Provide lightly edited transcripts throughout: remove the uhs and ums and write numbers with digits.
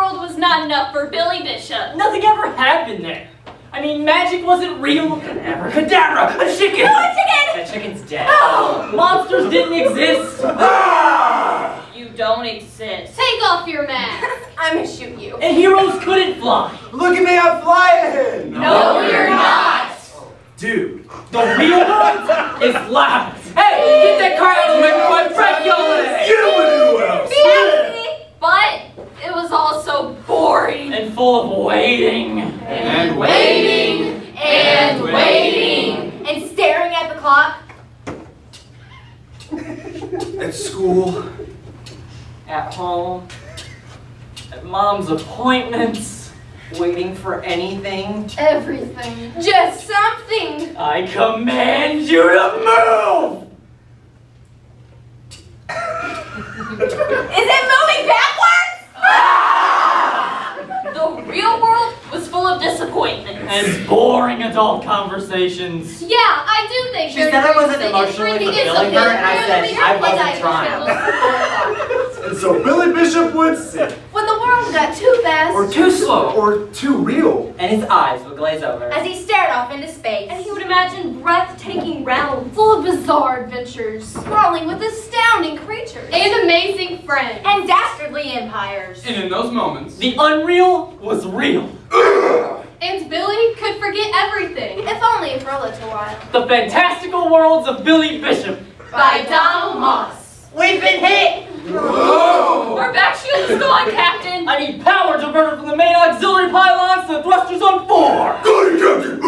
world was not enough for Billy Bishop. Nothing ever happened there. I mean, magic wasn't real. Abracadabra! A chicken! Oh, a chicken! That chicken's dead. Oh. Monsters didn't exist. You don't exist. Take off your mask. I'm gonna shoot you. And heroes couldn't fly. Look at me, I'm flying! No, you're not. Dude. The real world is loud. Hey, get that car out of the way before I break your leg! You and who else? But it was all so boring. And full of waiting. And waiting. And waiting. And staring at the clock. At school. At home. At mom's appointments. Waiting for anything. Everything. Just something. I command you to move! Is it moving backwards? The real world was full of disappointments. And boring adult conversations. Yeah, I do think She said I wasn't emotionally fulfilling her, and I said I wasn't trying. And so Billy Bishop would sit. When the world got too fast. Or too slow. Or too real. And his eyes would glaze over. As he stared off into space. And he would imagine breathtaking realms full of bizarre adventures. Sprawling with astounding creatures. And amazing friends. And dastardly empires. And in those moments, The unreal was real. And Billy could forget everything. If only for a little while. The fantastical worlds of Billy Bishop. By Donald Moss. We've been hit! Whoa! Our back shield is gone, Captain. I need power diverted from the main auxiliary pylons to the thrusters on 4. Good, Captain!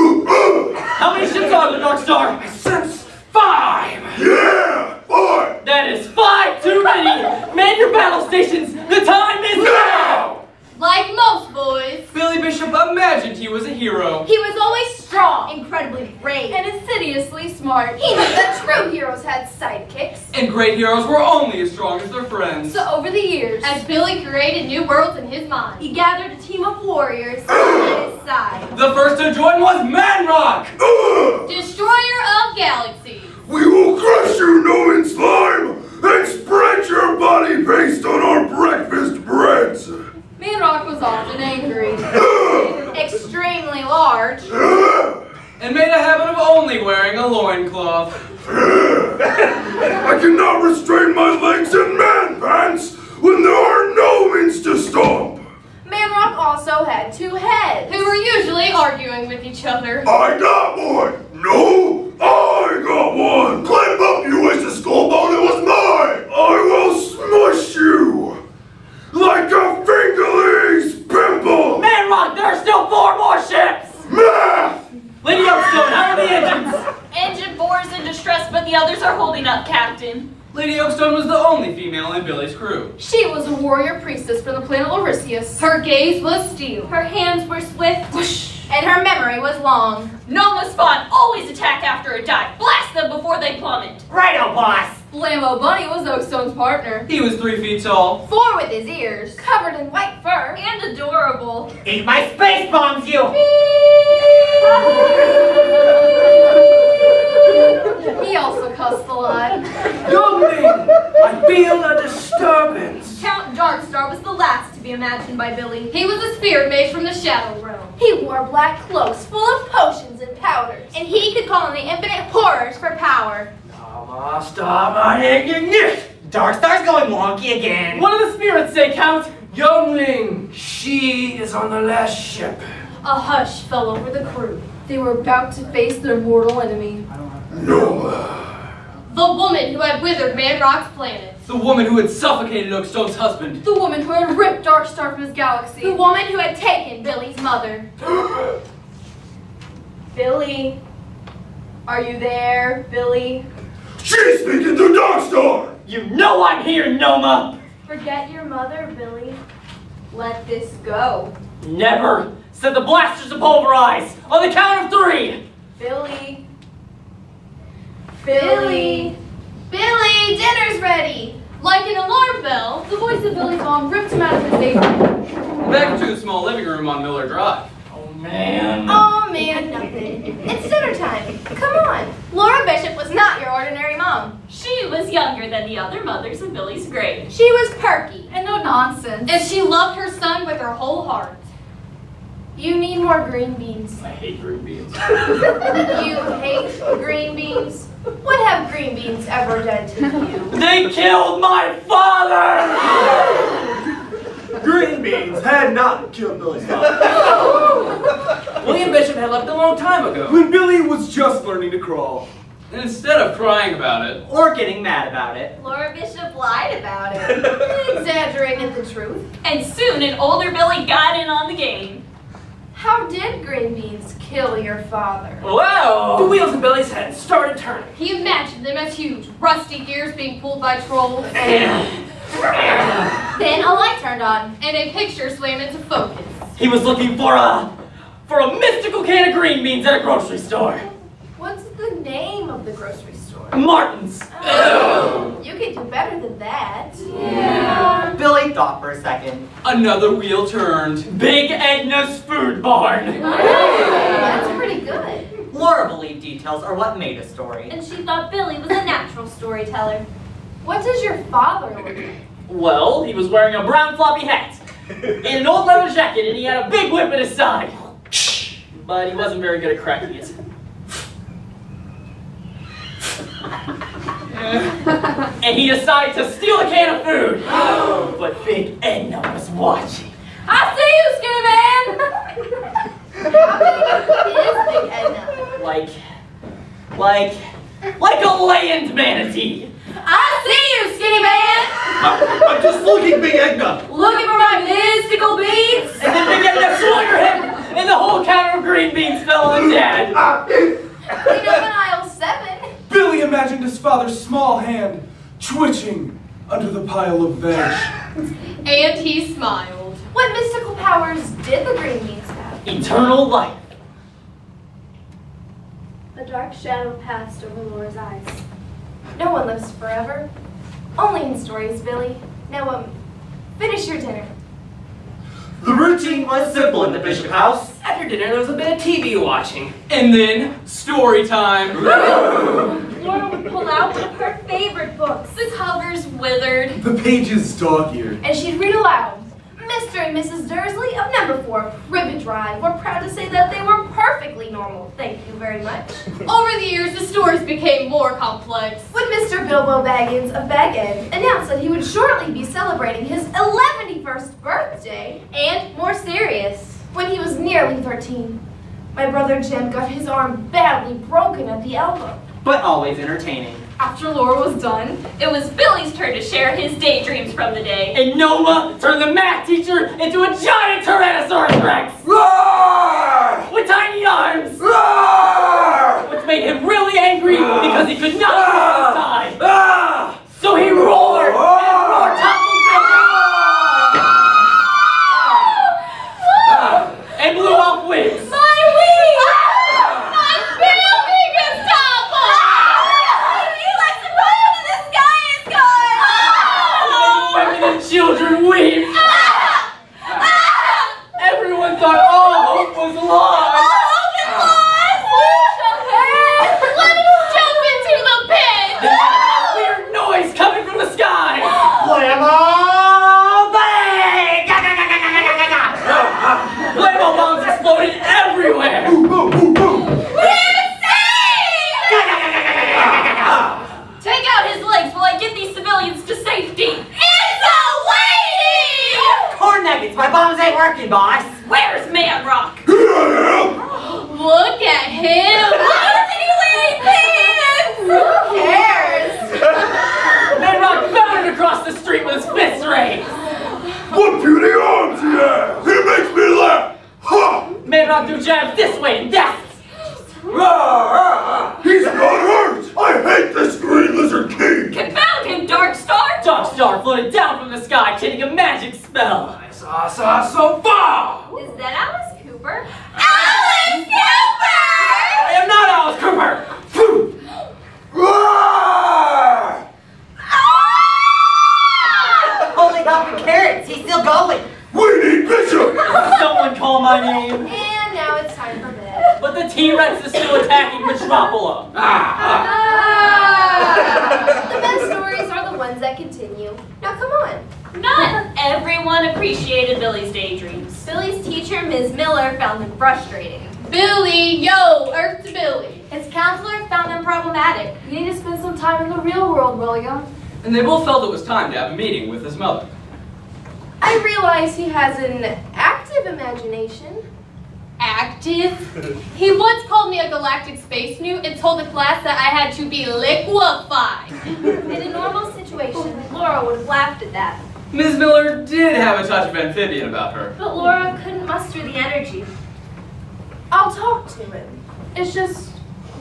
How many ships are there, Dark Star? I sense 5! Yeah! 5! That is 5 too many! Man your battle stations! The time is now! Like most boys. Billy Bishop imagined he was a hero. He was always strong, incredibly brave, And insidiously smart. he knew that true heroes had sidekicks. And great heroes were only as strong as their friends. So over the years, as Billy created new worlds in his mind, He gathered a team of warriors at his side. The first to join was Manrock! destroyer of galaxies. We will crush you, Noman Slime, and spread your body based on our breakfast breads. Manrock was often angry. Extremely large. And made a habit of only wearing a loincloth. I cannot restrain my legs in man pants when there are no means to stomp. Manrock also had 2 heads. Who were usually arguing with each other. I got one. No, I got one. Climb up, you wasted skull bone. It was mine. I will smush you like a fingerling's pimple. Manrock, there are still 4 more ships! Math. Lady Oakstone, how are the engines? Engine 4 is in distress, but the others are holding up, Captain. Lady Oakstone was the only female in Billy's crew. She was a warrior priestess from the planet Orisius. Her gaze was steel. Her hands were swift. Whoosh. And her memory was long. Noma Spawn always attack after a dive. Blast them before they plummet. Righto, boss! Blammo Bunny was Oakstone's partner. He was 3 feet tall. 4 with his ears. Covered in white fur. And adorable. Eat my space bombs, you! He also cussed a lot. Youngling! I feel a disturbance! Count Darkstar was the last to be imagined by Billy. He was a spirit made from the Shadow Realm. He wore black cloaks full of potions and powders. And he could call on the infinite horrors for power. Darkstar's going wonky again. What do the spirits say, Count? Youngling, she is on the last ship. A hush fell over the crew. They were about to face their mortal enemy. Noma. The woman who had withered Manrock's planet. The woman who had suffocated Oakstone's husband. The woman who had ripped Darkstar from his galaxy. The woman who had taken Billy's mother. Billy. Are you there, Billy? She's speaking to Darkstar. You know I'm here, Noma! Forget your mother, Billy. Let this go. Never! Set the blasters to pulverize! On the count of 3! Billy. Billy. Billy, dinner's ready. Like an alarm bell, the voice of Billy's mom ripped him out of his daydream. Back into the small living room on Miller Drive. Oh man. Oh man, nothing. It's dinner time. Come on. Laura Bishop was not your ordinary mom. She was younger than the other mothers of Billy's grade. She was perky. And no nonsense. And she loved her son with her your whole heart. You need more green beans. I hate green beans. You hate green beans? What have green beans ever done to you? They killed my father! Green beans had not killed Billy's father. William Bishop had left a long time ago. When Billy was just learning to crawl. And instead of crying about it, Or getting mad about it. Laura Bishop lied about it. Exaggerated the truth. And soon an older Billy got in on the game. How did green beans kill your father? Whoa! the wheels in Billy's head started turning. He imagined them as huge, rusty gears being pulled by trolls. Then a light turned on. And a picture swam into focus. He was looking for a mystical can of green beans at a grocery store. What's the name of the grocery store? Martin's. You could do better than that. Yeah. Billy thought for a second. Another wheel turned. Big Edna's Food Barn. That's pretty good. Laura believed details are what made a story. And she thought Billy was a natural storyteller. What does your father look like? Well, he was wearing a brown floppy hat and an old leather jacket, and he had a big whip at his side. But he wasn't very good at cracking it. And he decided to steal a can of food. But Big Edna was watching. I see you, skinny man! How big is Big Edna? Like a land manatee. I see you, skinny man! I'm just looking, Big Edna. Looking for my mystical beans? And then Big Edna swung her hip, and the whole counter of green beans fell on Dad. Clean up in aisle 7. Billy imagined his father's small hand twitching under the pile of veg. And he smiled. What mystical powers did the green beans have? Eternal life. A dark shadow passed over Laura's eyes. No one lives forever. Only in stories, Billy. Now, finish your dinner. The routine was simple in the Bishop house. After dinner, there was a bit of TV watching. And then, story time. Laura would pull out one of her favorite books. The covers withered. The pages dog-eared. And she'd read aloud. Mr. and Mrs. Dursley of number 4, Privet Drive, were proud to say that they were perfectly normal. Thank you very much. Over the years, the stories became more complex. When Mr. Bilbo Baggins of Bag End announced that he would shortly be celebrating his 11st birthday, and more serious, when he was nearly 13, my brother Jim got his arm badly broken at the elbow. But always entertaining. After Laura was done, it was Billy's turn to share his daydreams from the day. And Noma turned the math teacher into a giant Tyrannosaurus Rex! Roar! With tiny arms! Roar! Which made him really angry because he could not use his time. Ah! So he roared, and his roar toppled Billy. And blew off wings. My wings! My building is toppled! Women and children weep. Everyone thought all hope was lost. Let us jump into the pit! A weird noise coming from the sky. Flammo bombs exploded everywhere. Take out his legs while I get these civilians to safety. It's a lady! Corn nuggets, my bombs ain't working, boss. Where's Man Rock? Here I am! Look at him! Why isn't he wearing pants? Who cares? Man Rock bounded across the street with his fists raised. What puny arms he has! He makes me laugh! Ha! Man Rock threw jabs this way and that. He's not hurt! I hate this green lizard king! Confound him, Dark Star! Dark Star floated down from the sky, casting a magic spell. I saw so far. Is that Alice Cooper? Alice Cooper! I am not Alice Cooper! Roar! Holy hopping carrots, he's still going. We need Bishop! Someone call my name. And now it's time for bed. But the T-Rex is still attacking Metropolo. The best stories are the ones that continue. Now come on. Not Everyone appreciated Billy's daydreams. Billy's teacher, Ms. Miller, found them frustrating. Billy, yo, Earth to Billy. His counselor found them problematic. You need to spend some time in the real world, William. And they both felt it was time to have a meeting with his mother. I realize he has an active imagination. Active? He once called me a galactic space newt and told the class that I had to be liquefied. In a normal situation, Laura would have laughed at that. Ms. Miller did have a touch of amphibian about her. But Laura couldn't muster the energy. I'll talk to him. It's just,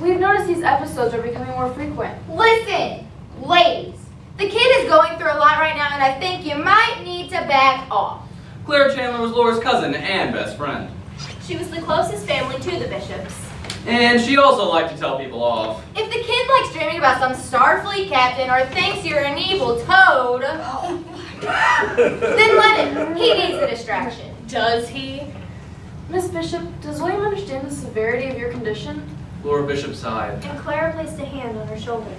we've noticed these episodes are becoming more frequent. Listen, ladies. The kid is going through a lot right now, and I think you might need to back off. Claire Chandler was Laura's cousin and best friend. She was the closest family to the Bishops. And she also liked to tell people off. If the kid likes dreaming about some Starfleet captain or thinks you're an evil toad, then let him. He needs a distraction. Does he? Miss Bishop, does William understand the severity of your condition? Laura Bishop sighed. And Clara placed a hand on her shoulder.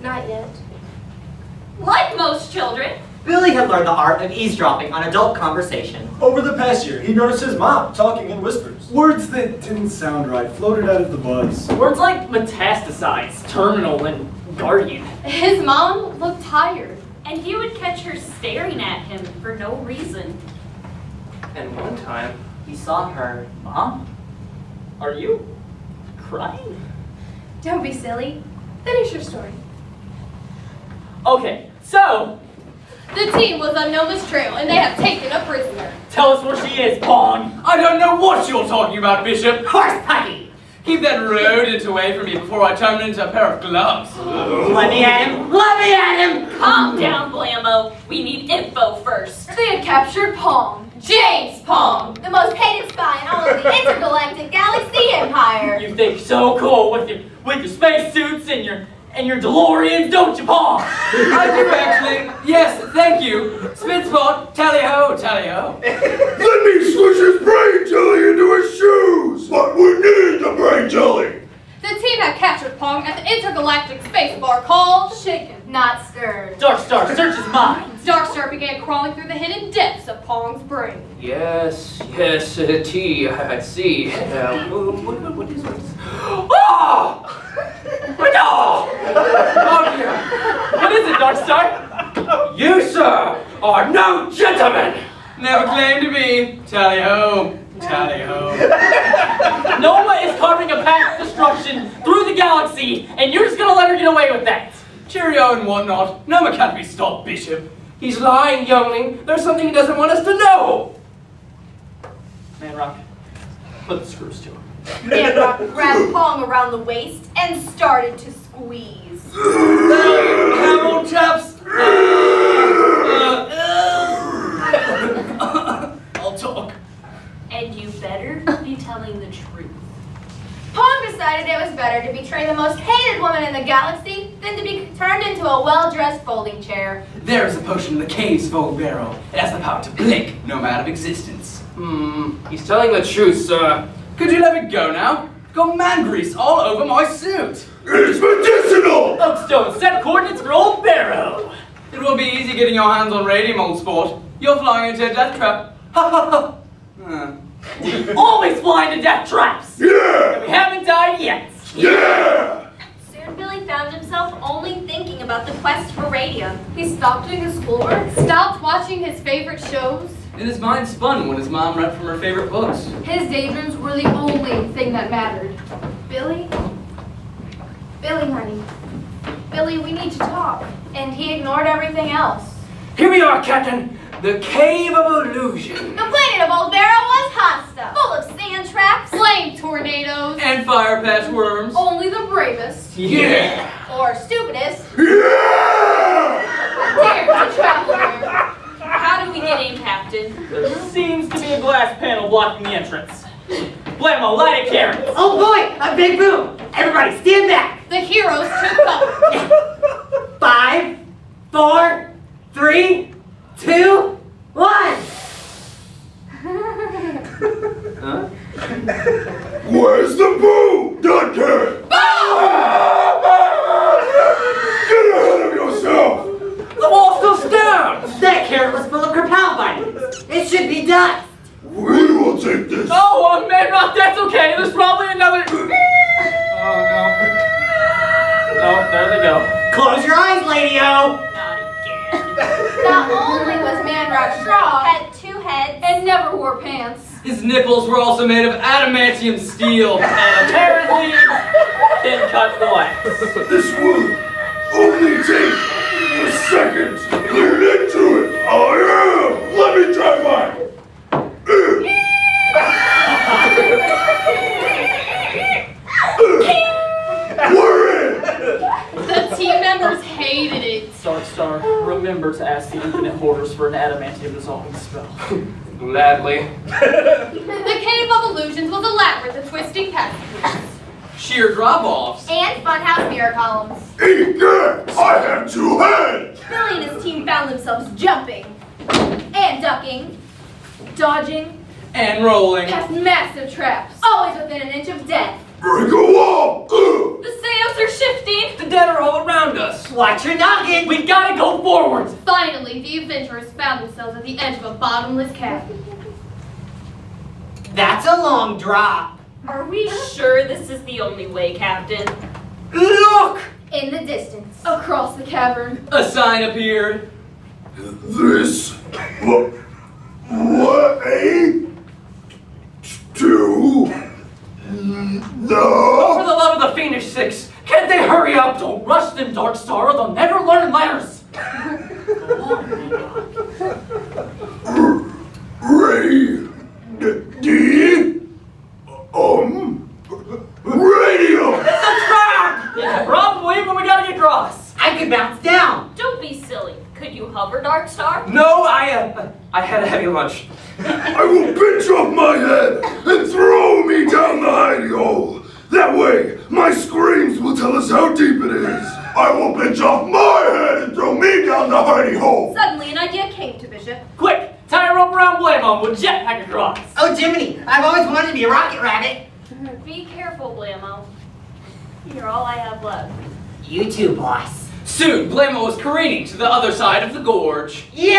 Not yet. Like most children. Billy had learned the art of eavesdropping on adult conversation. Over the past year, he noticed his mom talking in whispers. Words that didn't sound right floated out of the buzz. Words like metastasize, terminal, and guardian. His mom looked tired. And he would catch her staring at him for no reason. And one time, He saw her, Mom? are you crying? Don't be silly. Finish your story. Okay, so, The team was on Noma's trail and they have taken a prisoner. tell us where she is, Pong. I don't know what you're talking about, Bishop. Horse pucky! Keep that rodent away from me before I turn it into a pair of gloves. Let me at him! Let me at him! Calm down, Blammo. We need info first. They had captured Pong. James Pong. The most hated spy in all of the intergalactic galaxy empire. You think so cool with your spacesuits and your DeLoreans, don't you, Pong? I do actually. Yes, thank you. Spitspot, tally-ho, tally-ho. Let me squish his brain jelly into his shoes! But we need the brain jelly! The team had captured Pong at the intergalactic space bar called Shaken, not stirred. Darkstar, search his mind. Darkstar began crawling through the hidden depths of Pong's brain. Yes, T, I see. What is this? Oh! No! Oh dear. What is it, Darkstar? You, sir, are no gentleman! Never claimed to be. Tally-ho, tally-ho. Noma is carving a path of destruction through the galaxy, and you're just gonna let her get away with that. Cheerio and whatnot. Noma can't be stopped, Bishop. He's lying, youngling. There's something he doesn't want us to know. Man Rock, put the screws to him. Manrock grabbed Pong around the waist and started to squeeze. Come on, chaps. I'll talk. And you better be telling the truth. Pong decided it was better to betray the most hated woman in the galaxy than to be turned into a well-dressed folding chair. There is a potion in the cave's full barrel. It has the power to blink no matter of existence. He's telling the truth, sir. Could you let me go now? Got man grease all over my suit. It's medicinal! Oakstone, set coordinates for Old Barrow. It will be easy getting your hands on radium, old sport. You're flying into a death trap. Ha ha ha. Always fly into death traps. Yeah! We haven't died yet. Yeah! Soon Billy found himself only thinking about the quest for radium. He stopped doing his schoolwork, stopped watching his favorite shows. And his mind spun when his mom read from her favorite books. His daydreams were the only thing that mattered. Billy? Billy, honey. Billy, we need to talk. And he ignored everything else. Here we are, Captain. The Cave of Illusion. The planet of Old Barrow was hostile, full of sand traps, Flame tornadoes. And fire patch worms. Only the bravest Yeah. or stupidest, Yeah! dared to travel there. How do we get in, Captain? There seems to be a glass panel blocking the entrance. Blammo, light a Karen. Oh boy, a big boom! Everybody stand back! The heroes took cover. 5, 4, 3, 2, 1! Huh? Where's the boo? Duncan! Get ahead of yourself! The wall still stands! That That's okay, there's probably another... Oh, no. No, there they go. Close your eyes, Lady-O! Not again. Not only was Man Rock strong Had 2 heads. and never wore pants, His nipples were also made of adamantium steel. And apparently, can cut glass. This will only take a second to clear into it. Oh yeah! Let me try mine. We're in. The team members hated it. Darkstar, remember to ask the Infinite Hoarders for an adamantium dissolving spell. Gladly. The Cave of Illusions was a labyrinth of twisting passages Sheer drop-offs. and funhouse mirror columns. Egad! I have 2 heads. Billy and his team found themselves jumping. And ducking, dodging, And rolling. past massive traps, always within an inch of death. Break a wall. The sails are shifting. The dead are all around us. Watch your noggin! We gotta go forward. Finally, the adventurers found themselves at the edge of a bottomless cavern. That's a long drop. Are we sure this is the only way, Captain? Look! In the distance, Across the cavern, A sign appeared. This what a 2 no. For the love of the Phoenix Six, can't they hurry up? Don't rush them, Darkstar, or they'll never learn letters. Go on, Ray D radio. Yeah, probably, but we gotta get across. I could bounce down. Don't be silly. Could you hover, Darkstar? No, I had a heavy lunch. I will pinch off my head and throw me down the hidey hole. That way, my screams will tell us how deep it is. I will pinch off my head and throw me down the hidey hole. Suddenly, an idea came to Bishop. Quick, tie a rope around Blamon, we'll jetpack across. Oh, Jiminy, I've always wanted to be a rocket rabbit. Be careful, Blammo. You're all I have left. You too, boss. Soon, Blammo was careening to the other side of the gorge. Yahoo!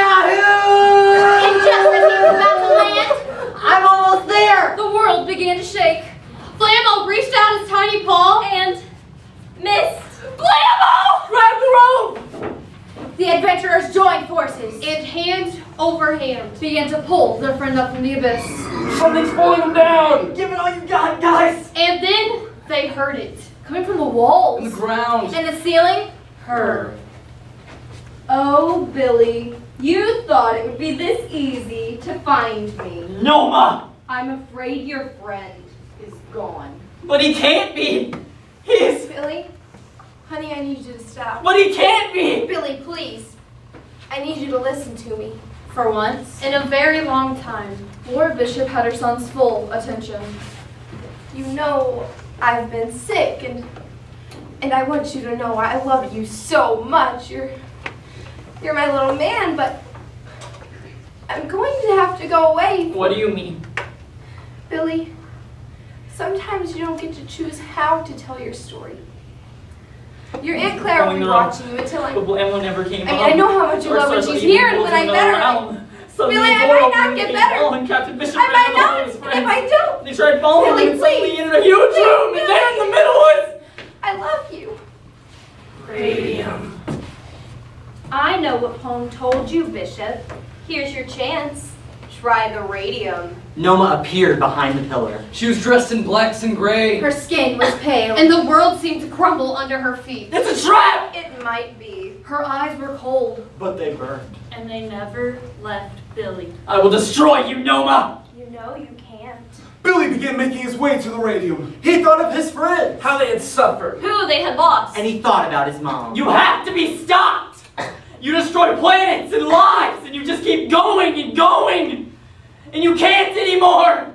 and just as he was about to land, I'm almost there! the world began to shake. Flammo reached out his tiny paw And missed. Flammo! Grab the rope! the adventurers joined forces. And hand over hand began to pull their friend up from the abyss. Something's pulling them down. Give it all you got, guys. And then they heard it, coming from the walls. On the ground. And the ceiling, Her. Oh, Billy, you thought it would be this easy to find me. Noma! I'm afraid your friend is gone. But he can't be. He's... Billy, honey, I need you to stop. But he can't be. Billy, please. I need you to listen to me. For once, in a very long time, Lord Bishop had her son's full attention. You know I've been sick, and I want you to know I love you so much. You're my little man, but I'm going to have to go away. What do you mean? Billy, sometimes you don't get to choose how to tell your story. Your Aunt Claire will be watching you until But Blammo never came I mean, I know how much you love when she's here, and when I'm better, Billy, I might not get better. Captain Bishop I might ran not, along with his and friends. if I don't, They tried following Billy, him and suddenly please. entered a huge Please, room, and there in the middle was... I love you. Radium. I know what Pong told you, Bishop. Here's your chance. Try the radium. Noma appeared behind the pillar. She was dressed in blacks and gray. Her skin was pale. And the world seemed to crumble under her feet. It's a trap! It might be. Her eyes were cold. But they burned. And they never left Billy. I will destroy you, Noma! You know you can't. Billy began making his way to the radium. He thought of his friend. How they had suffered. Who they had lost. And he thought about his mom. You have to be stopped! You destroy planets and lives, and you just keep going and going! And you can't anymore!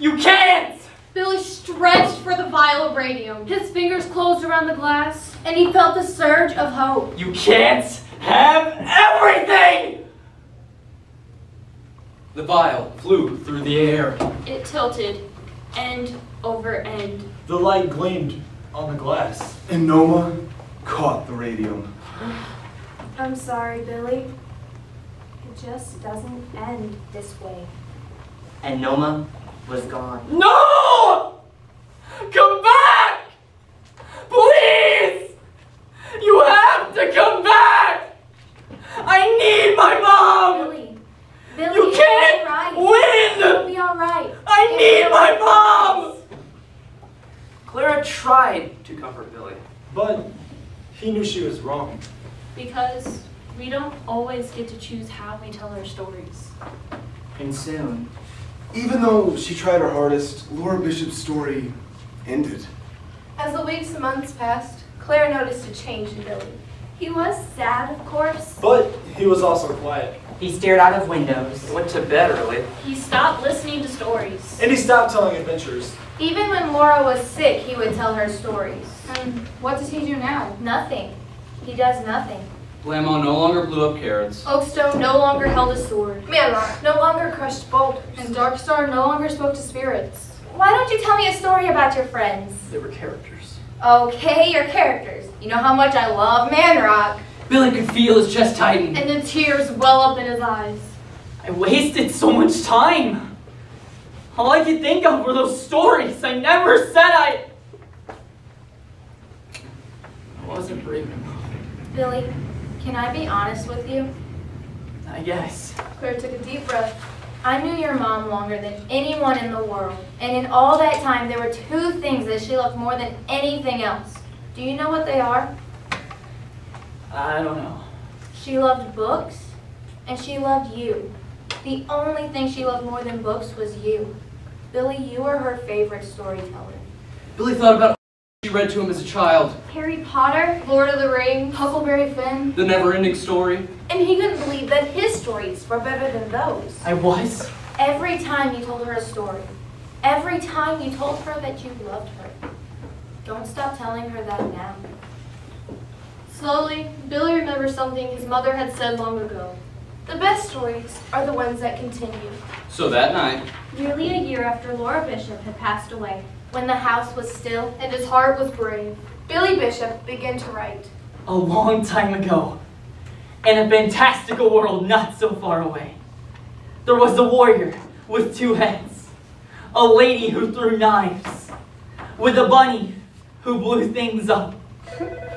You can't! Billy stretched for the vial of radium. His fingers closed around the glass, and he felt a surge of hope. You can't have everything! The vial flew through the air. It tilted end over end. The light gleamed on the glass. And Noma caught the radium. I'm sorry, Billy. It just doesn't end this way. And Noma was gone. No! comfort Billy. But he knew she was wrong. Because we don't always get to choose how we tell our stories. And soon, Even though she tried her hardest, Laura Bishop's story ended. As the weeks and months passed, Claire noticed a change in Billy. He was sad, of course. But he was also quiet. he stared out of windows. Went to bed early. He stopped listening to stories. And he stopped telling adventures. Even when Laura was sick, he would tell her stories. And what does he do now? Nothing. He does nothing. Blammo no longer blew up carrots. Oakstone no longer held a sword. Manrock no longer crushed boulders. And Darkstar no longer spoke to spirits. Why don't you tell me a story about your friends? They were characters. Okay, your characters. You know how much I love Manrock. Billy could feel his chest tighten. And the tears well up in his eyes. I wasted so much time. All I could think of were those stories. I never said I wasn't brave enough. Billy, can I be honest with you? I guess. Claire took a deep breath. I knew your mom longer than anyone in the world. And in all that time, there were two things that she loved more than anything else. Do you know what they are? I don't know. She loved books, and she loved you. The only thing she loved more than books was you. Billy, you were her favorite storyteller. Billy thought about she read to him as a child. Harry Potter, Lord of the Rings. Huckleberry Finn. The never-ending story. and he couldn't believe that his stories were better than those. I was? Every time you told her a story, every time you told her that you loved her. Don't stop telling her that now. Slowly, Billy remembers something his mother had said long ago. The best stories are the ones that continue. So that night, Nearly a year after Laura Bishop had passed away, When the house was still, And his heart was brave. Billy Bishop began to write. A long time ago, in a fantastical world not so far away, there was a warrior with 2 heads, a lady who threw knives, with a bunny who blew things up,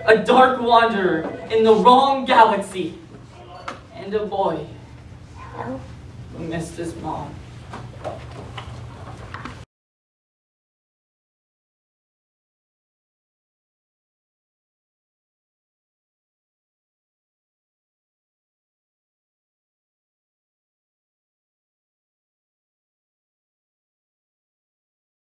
a dark wanderer in the wrong galaxy, and a boy who missed his mom.